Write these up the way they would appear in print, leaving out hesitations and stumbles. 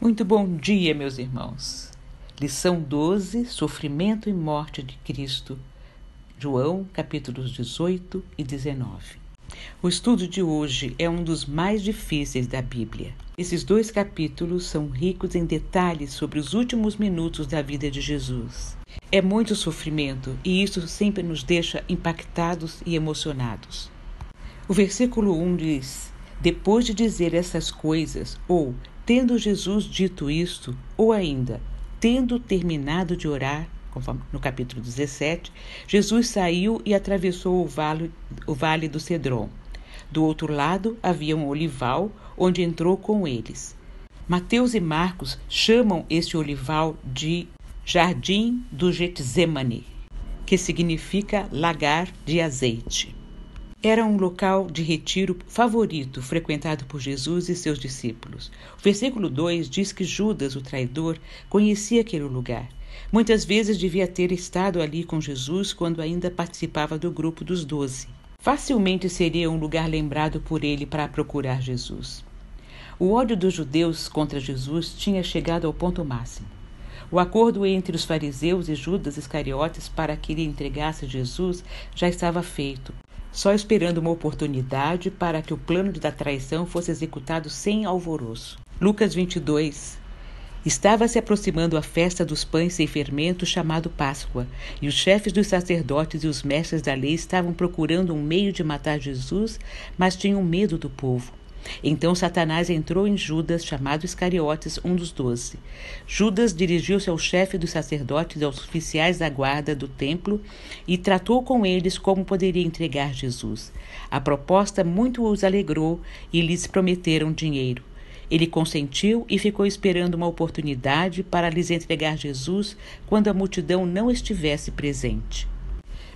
Muito bom dia, meus irmãos. Lição 12, Sofrimento e Morte de Cristo. João, capítulos 18 e 19. O estudo de hoje é um dos mais difíceis da Bíblia. Esses dois capítulos são ricos em detalhes sobre os últimos minutos da vida de Jesus. É muito sofrimento e isso sempre nos deixa impactados e emocionados. O versículo 1 diz: depois de dizer essas coisas, ou tendo Jesus dito isto, ou ainda, tendo terminado de orar, conforme no capítulo 17, Jesus saiu e atravessou o vale do Cedron. Do outro lado havia um olival, onde entrou com eles. Mateus e Marcos chamam este olival de Jardim do Getsemane, que significa lagar de azeite. Era um local de retiro favorito, frequentado por Jesus e seus discípulos. O versículo 2 diz que Judas, o traidor, conhecia aquele lugar. Muitas vezes devia ter estado ali com Jesus quando ainda participava do grupo dos 12. Facilmente seria um lugar lembrado por ele para procurar Jesus. O ódio dos judeus contra Jesus tinha chegado ao ponto máximo. O acordo entre os fariseus e Judas Iscariotes para que ele entregasse Jesus já estava feito, só esperando uma oportunidade para que o plano da traição fosse executado sem alvoroço. Lucas 22. Estava se aproximando a festa dos pães sem fermento, chamado Páscoa, e os chefes dos sacerdotes e os mestres da lei estavam procurando um meio de matar Jesus, mas tinham medo do povo. Então Satanás entrou em Judas, chamado Iscariotes, um dos 12. Judas dirigiu-se ao chefe dos sacerdotes e aos oficiais da guarda do templo e tratou com eles como poderia entregar Jesus. A proposta muito os alegrou e lhes prometeram dinheiro. Ele consentiu e ficou esperando uma oportunidade para lhes entregar Jesus quando a multidão não estivesse presente.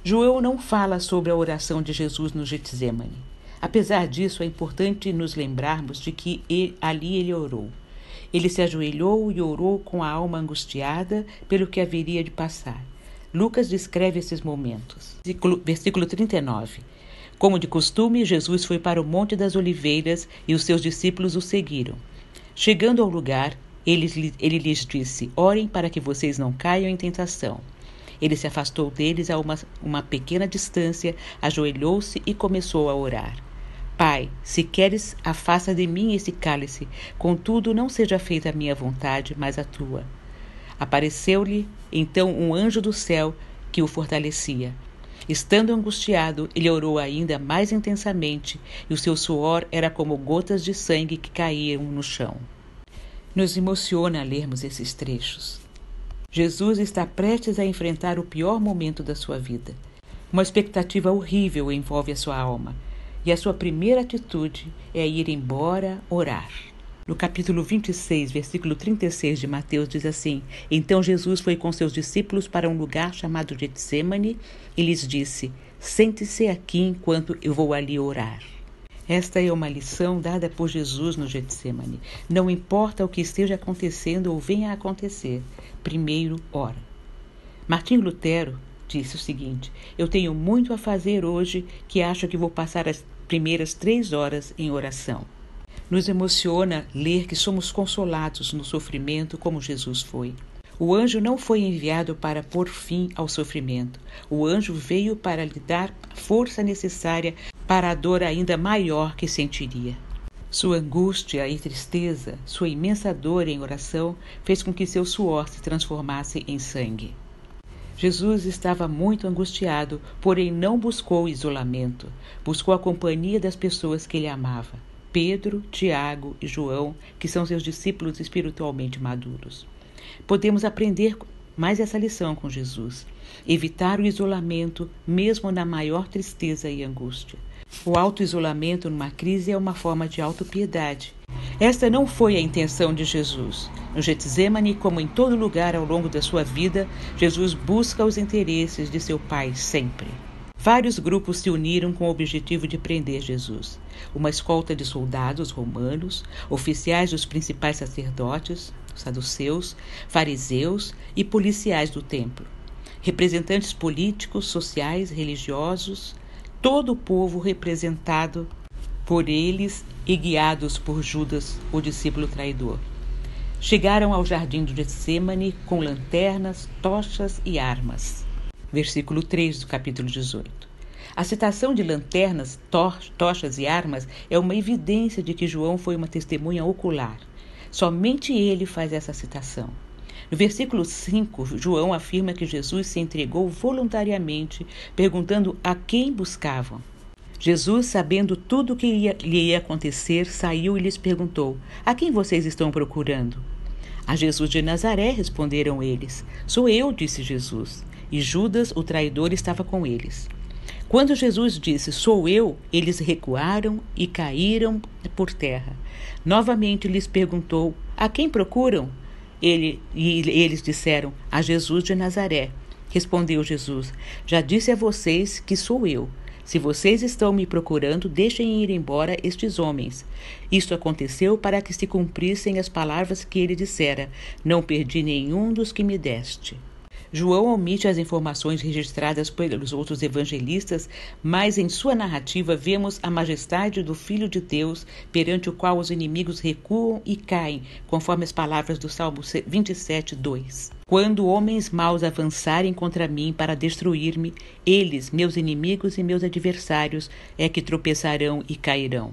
João não fala sobre a oração de Jesus no Getsemane. Apesar disso, é importante nos lembrarmos de que ali ele orou. Ele se ajoelhou e orou com a alma angustiada pelo que haveria de passar. Lucas descreve esses momentos. Versículo 39. Como de costume, Jesus foi para o Monte das Oliveiras e os seus discípulos o seguiram. Chegando ao lugar, ele lhes disse: orem para que vocês não caiam em tentação. Ele se afastou deles a uma pequena distância, ajoelhou-se e começou a orar. Pai, se queres, afasta de mim esse cálice, contudo não seja feita a minha vontade, mas a tua. Apareceu-lhe, então, um anjo do céu que o fortalecia. Estando angustiado, ele orou ainda mais intensamente, e o seu suor era como gotas de sangue que caíam no chão. Nos emociona lermos esses trechos. Jesus está prestes a enfrentar o pior momento da sua vida. Uma expectativa horrível envolve a sua alma. E a sua primeira atitude é ir embora orar. No capítulo 26, versículo 36 de Mateus diz assim: então Jesus foi com seus discípulos para um lugar chamado Getsemane e lhes disse: sente-se aqui enquanto eu vou ali orar. Esta é uma lição dada por Jesus no Getsemane. Não importa o que esteja acontecendo ou venha a acontecer, primeiro ora. Martinho Lutero disse o seguinte: eu tenho muito a fazer hoje que acho que vou passar as primeiras 3 horas em oração. Nos emociona ler que somos consolados no sofrimento como Jesus foi. O anjo não foi enviado para pôr fim ao sofrimento. O anjo veio para lhe dar a força necessária para a dor ainda maior que sentiria. Sua angústia e tristeza, sua imensa dor em oração, fez com que seu suor se transformasse em sangue. Jesus estava muito angustiado, porém não buscou isolamento. Buscou a companhia das pessoas que ele amava. Pedro, Tiago e João, que são seus discípulos espiritualmente maduros. Podemos aprender mais essa lição com Jesus. Evitar o isolamento, mesmo na maior tristeza e angústia. O auto-isolamento numa crise é uma forma de autopiedade. Esta não foi a intenção de Jesus. No Getsemane, como em todo lugar ao longo da sua vida, Jesus busca os interesses de seu Pai sempre. Vários grupos se uniram com o objetivo de prender Jesus. Uma escolta de soldados romanos, oficiais dos principais sacerdotes, saduceus, fariseus e policiais do templo. Representantes políticos, sociais, religiosos, todo o povo representado por eles e guiados por Judas, o discípulo traidor. chegaram ao jardim do Getsêmani com lanternas, tochas e armas. Versículo 3 do capítulo 18. A citação de lanternas, tochas e armas é uma evidência de que João foi uma testemunha ocular. Somente ele faz essa citação. No versículo 5, João afirma que Jesus se entregou voluntariamente, perguntando a quem buscavam. Jesus, sabendo tudo o que lhe ia acontecer, saiu e lhes perguntou: a quem vocês estão procurando? A Jesus de Nazaré, responderam eles. Sou eu, disse Jesus. E Judas, o traidor, estava com eles. Quando Jesus disse, sou eu, eles recuaram e caíram por terra. Novamente lhes perguntou, a quem procuram? Eles disseram, a Jesus de Nazaré. Respondeu Jesus, já disse a vocês que sou eu. Se vocês estão me procurando, deixem ir embora estes homens. Isto aconteceu para que se cumprissem as palavras que ele dissera, não perdi nenhum dos que me deste. João omite as informações registradas pelos outros evangelistas, mas em sua narrativa vemos a majestade do Filho de Deus, perante o qual os inimigos recuam e caem, conforme as palavras do Salmo 27, 2. Quando homens maus avançarem contra mim para destruir-me, eles, meus inimigos e meus adversários, é que tropeçarão e cairão.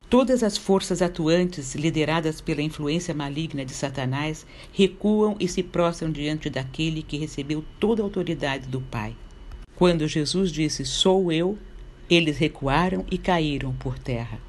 Todas as forças atuantes, lideradas pela influência maligna de Satanás, recuam e se prostram diante daquele que recebeu toda a autoridade do Pai. Quando Jesus disse, sou eu, eles recuaram e caíram por terra.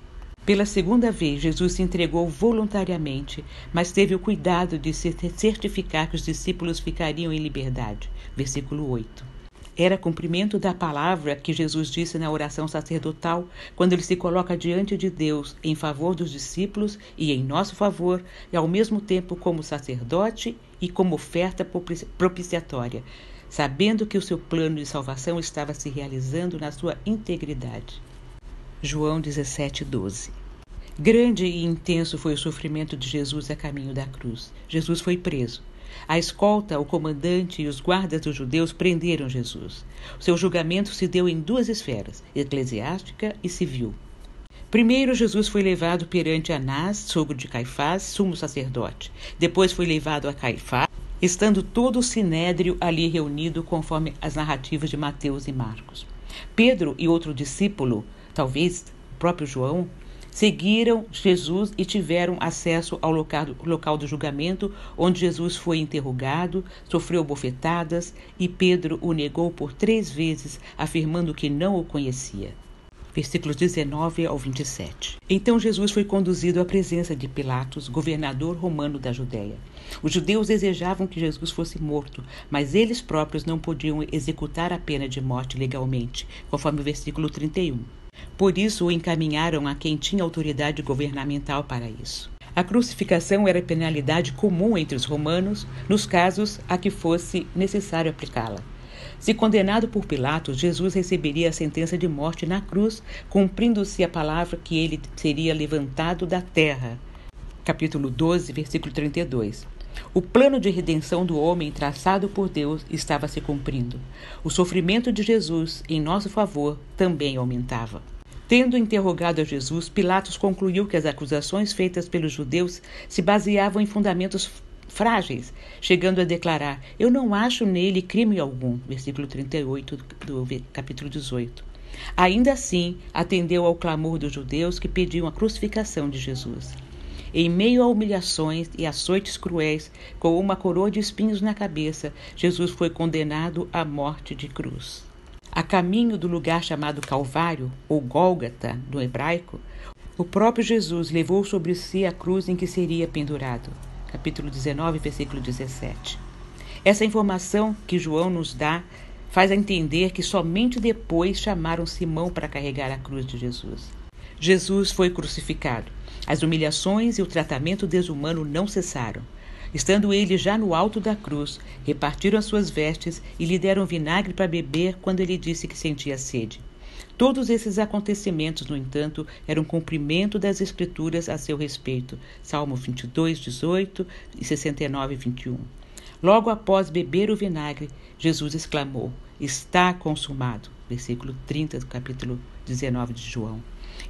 Pela segunda vez, Jesus se entregou voluntariamente, mas teve o cuidado de certificar que os discípulos ficariam em liberdade. Versículo 8. Era cumprimento da palavra que Jesus disse na oração sacerdotal, quando ele se coloca diante de Deus em favor dos discípulos e em nosso favor, e ao mesmo tempo como sacerdote e como oferta propiciatória, sabendo que o seu plano de salvação estava se realizando na sua integridade. João 17, 12. Grande e intenso foi o sofrimento de Jesus a caminho da cruz. Jesus foi preso. A escolta, o comandante e os guardas dos judeus prenderam Jesus. O seu julgamento se deu em duas esferas, eclesiástica e civil. Primeiro, Jesus foi levado perante Anás, sogro de Caifás, sumo sacerdote. Depois foi levado a Caifás, estando todo o sinédrio ali reunido, conforme as narrativas de Mateus e Marcos. Pedro e outro discípulo, talvez o próprio João, seguiram Jesus e tiveram acesso ao local do julgamento, onde Jesus foi interrogado, sofreu bofetadas e Pedro o negou por 3 vezes, afirmando que não o conhecia. Versículos 19 ao 27. Então Jesus foi conduzido à presença de Pilatos, governador romano da Judéia. Os judeus desejavam que Jesus fosse morto, mas eles próprios não podiam executar a pena de morte legalmente, conforme o versículo 31. Por isso o encaminharam a quem tinha autoridade governamental para isso. A crucificação era a penalidade comum entre os romanos, nos casos a que fosse necessário aplicá-la. Se condenado por Pilatos, Jesus receberia a sentença de morte na cruz, cumprindo-se a palavra que ele seria levantado da terra. Capítulo 12, versículo 32. O plano de redenção do homem traçado por Deus estava se cumprindo. O sofrimento de Jesus, em nosso favor, também aumentava. Tendo interrogado a Jesus, Pilatos concluiu que as acusações feitas pelos judeus se baseavam em fundamentos frágeis, chegando a declarar, eu não acho nele crime algum, versículo 38 do capítulo 18. Ainda assim, atendeu ao clamor dos judeus que pediam a crucificação de Jesus. Em meio a humilhações e açoites cruéis, com uma coroa de espinhos na cabeça, Jesus foi condenado à morte de cruz. A caminho do lugar chamado Calvário, ou Gólgata, no hebraico, o próprio Jesus levou sobre si a cruz em que seria pendurado. Capítulo 19, versículo 17. Essa informação que João nos dá faz entender que somente depois chamaram Simão para carregar a cruz de Jesus. Jesus foi crucificado. As humilhações e o tratamento desumano não cessaram. Estando ele já no alto da cruz, repartiram as suas vestes e lhe deram vinagre para beber quando ele disse que sentia sede. Todos esses acontecimentos, no entanto, eram cumprimento das Escrituras a seu respeito. Salmo 22, 18 e 69, 21. Logo após beber o vinagre, Jesus exclamou, está consumado. Versículo 30 do capítulo 19 de João.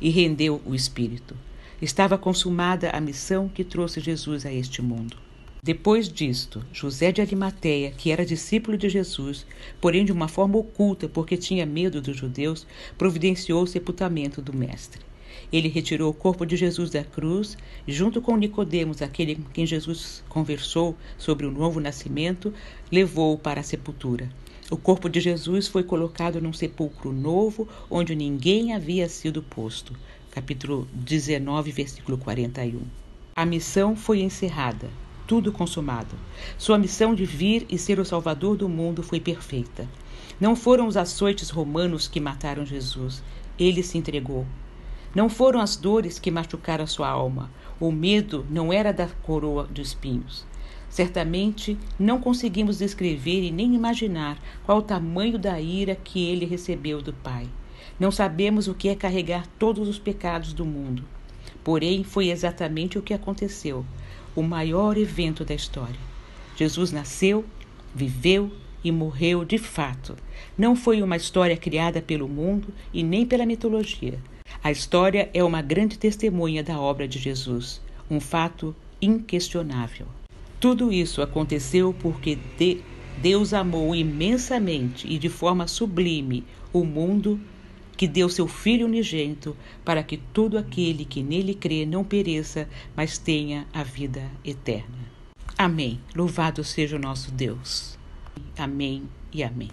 E rendeu o espírito. Estava consumada a missão que trouxe Jesus a este mundo. Depois disto, José de Arimateia, que era discípulo de Jesus, porém de uma forma oculta porque tinha medo dos judeus, providenciou o sepultamento do mestre. Ele retirou o corpo de Jesus da cruz e, junto com Nicodemos, aquele com quem Jesus conversou sobre o novo nascimento, levou-o para a sepultura. O corpo de Jesus foi colocado num sepulcro novo, onde ninguém havia sido posto. Capítulo 19, versículo 41. A missão foi encerrada. Tudo consumado. Sua missão de vir e ser o Salvador do mundo foi perfeita. Não foram os açoites romanos que mataram Jesus. Ele se entregou. Não foram as dores que machucaram sua alma. O medo não era da coroa de espinhos. Certamente não conseguimos descrever e nem imaginar qual o tamanho da ira que ele recebeu do Pai. Não sabemos o que é carregar todos os pecados do mundo. Porém, foi exatamente o que aconteceu. O maior evento da história. Jesus nasceu, viveu e morreu de fato. Não foi uma história criada pelo mundo e nem pela mitologia. A história é uma grande testemunha da obra de Jesus, um fato inquestionável. Tudo isso aconteceu porque Deus amou imensamente e de forma sublime o mundo, que deu seu Filho unigênito, para que todo aquele que nele crê não pereça, mas tenha a vida eterna. Amém. Louvado seja o nosso Deus. Amém e amém.